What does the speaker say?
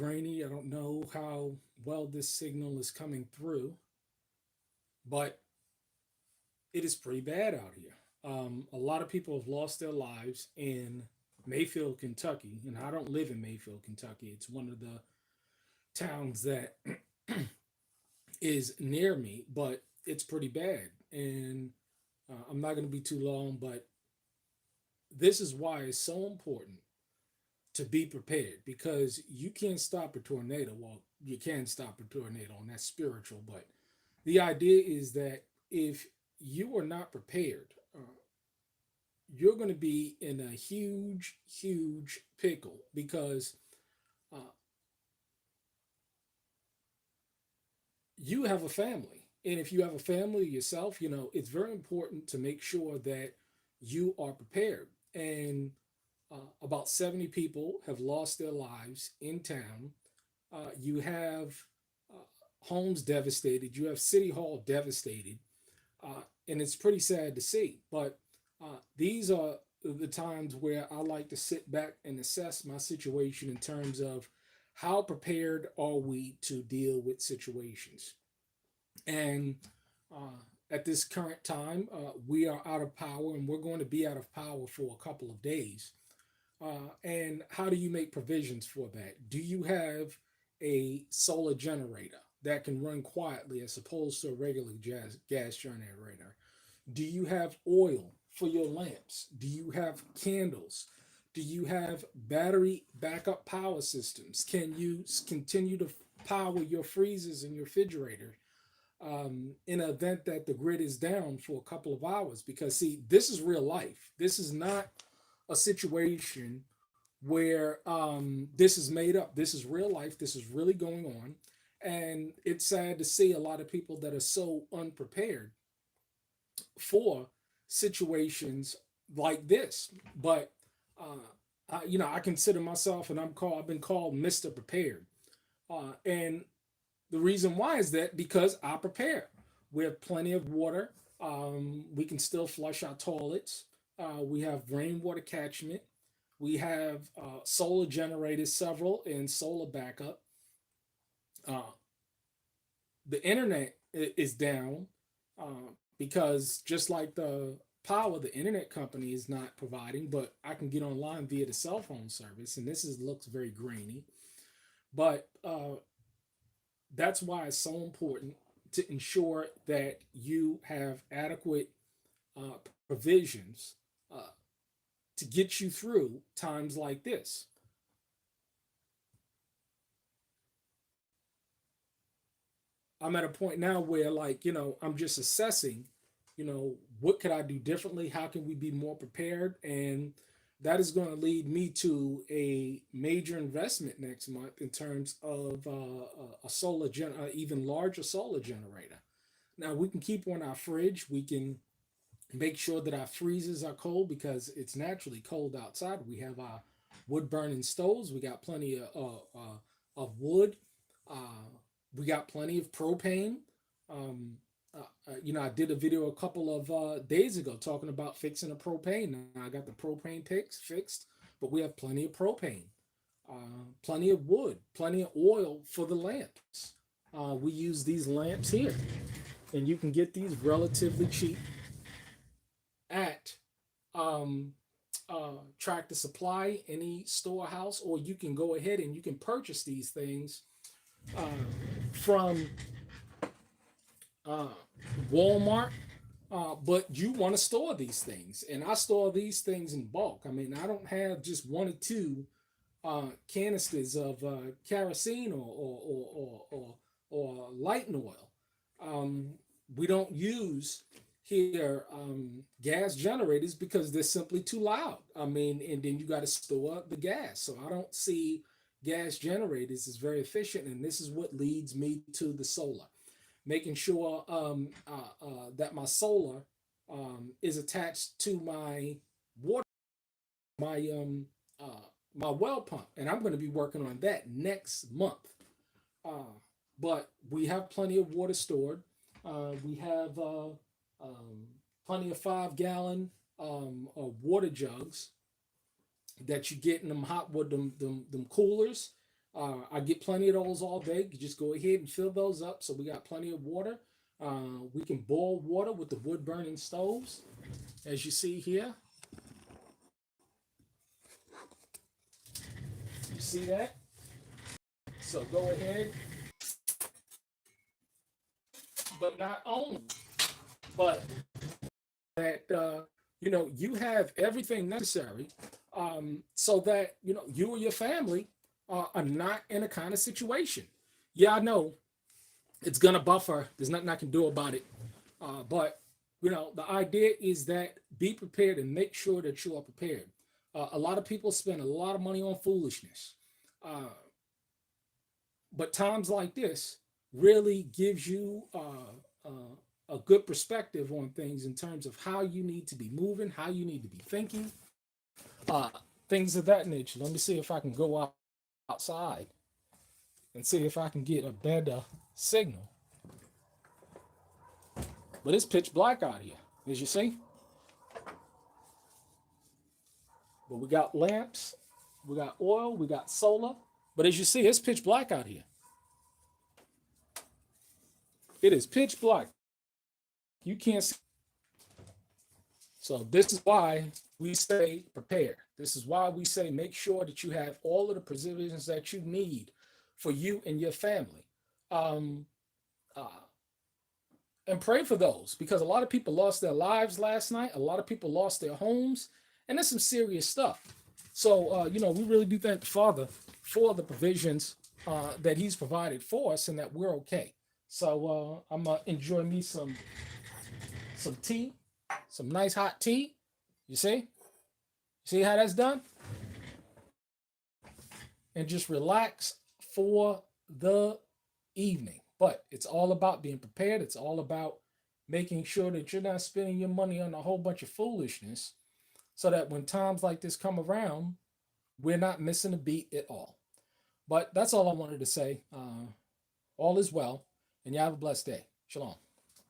grainy. I don't know how well this signal is coming through, but it is pretty bad out here. A lot of people have lost their lives in Mayfield, Kentucky, and I don't live in Mayfield, Kentucky. It's one of the towns that is near me, but it's pretty bad. And I'm not going to be too long, but this is why it's so important to be prepared because you can't stop a tornado. Well, you can stop a tornado, and that's spiritual. But the idea is that if you are not prepared, you're going to be in a huge, huge pickle because uh, you have a family. And if you have a family yourself, it's very important to make sure that you are prepared. And about 70 people have lost their lives in town. You have homes devastated. You have City Hall devastated. And it's pretty sad to see. But these are the times where I like to sit back and assess my situation in terms of how prepared are we to deal with situations. And at this current time, we are out of power and we're going to be out of power for a couple of days. And how do you make provisions for that? Do you have a solar generator that can run quietly as opposed to a regular gas generator? Do you have oil for your lamps? Do you have candles? Do you have battery backup power systems? Can you continue to power your freezers and your refrigerator in an event that the grid is down for a couple of hours? Because, see, this is real life. This is not a situation where this is made up. This is real life. This is really going on. And it's sad to see a lot of people that are so unprepared for situations like this. But I consider myself, and I've been called Mister Prepared, and the reason why is that because I prepare. We have plenty of water. We can still flush our toilets. We have rainwater catchment. We have solar generators, several, and solar backup. Uh, the internet is down because just like the power the internet company is not providing, but I can get online via the cell phone service, and this is looks very grainy. But that's why it's so important to ensure that you have adequate provisions uh, to get you through times like this. I'm at a point now where, like, I'm just assessing, what could I do differently? How can we be more prepared? And that is going to lead me to a major investment next month in terms of a even larger solar generator. Now we can keep on our fridge. We can make sure that our freezers are cold because it's naturally cold outside. We have our wood burning stoves. We got plenty of wood. Uh, we got plenty of propane. I did a video a couple of days ago talking about fixing a propane. Now I got the propane fixed, but we have plenty of propane, plenty of wood, plenty of oil for the lamps. We use these lamps here, and you can get these relatively cheap at um, Tractor Supply, any storehouse, or you can go ahead and you can purchase these things uh, from uh, Walmart. But you want to store these things, and I store these things in bulk. I mean, I don't have just one or two canisters of kerosene or lighting oil. Um, we don't use here gas generators because they're simply too loud. I mean, and then you got to store the gas. So I don't see gas generators as very efficient, and this is what leads me to the solar, making sure that my solar is attached to my water, my my well pump, and I'm going to be working on that next month. Uh, but we have plenty of water stored. We have plenty of 5 gallon water jugs that you get in them hot wood, them coolers. I get plenty of those all day. You just go ahead and fill those up. So we got plenty of water. We can boil water with the wood burning stoves, as you see here. You see that? So go ahead. But not only, but that you have everything necessary, so that you or your family are not in a kind of situation. Yeah, I know it's gonna buffer. There's nothing I can do about it. But the idea is that be prepared and make sure that you are prepared. A lot of people spend a lot of money on foolishness, uh, but times like this really gives you a good perspective on things in terms of how you need to be moving, how you need to be thinking, uh, things of that nature. Let me see if I can go outside and see if I can get a better signal. But it's pitch black out here, as you see. But we got lamps, we got oil, we got solar. But as you see, it's pitch black out here. It is pitch black. You can't see. So this is why we say prepare. This is why we say make sure that you have all of the provisions that you need for you and your family. Um, uh, and pray for those, because a lot of people lost their lives last night. A lot of people lost their homes, and there's some serious stuff. So, we really do thank the Father for the provisions that He's provided for us, and that we're okay. So I'm gonna enjoy me some tea, some nice hot tea. You see how that's done, and just relax for the evening. But it's all about being prepared. It's all about making sure that you're not spending your money on a whole bunch of foolishness, so that when times like this come around, we're not missing a beat at all. But that's all I wanted to say. All is well, and you have a blessed day. Shalom.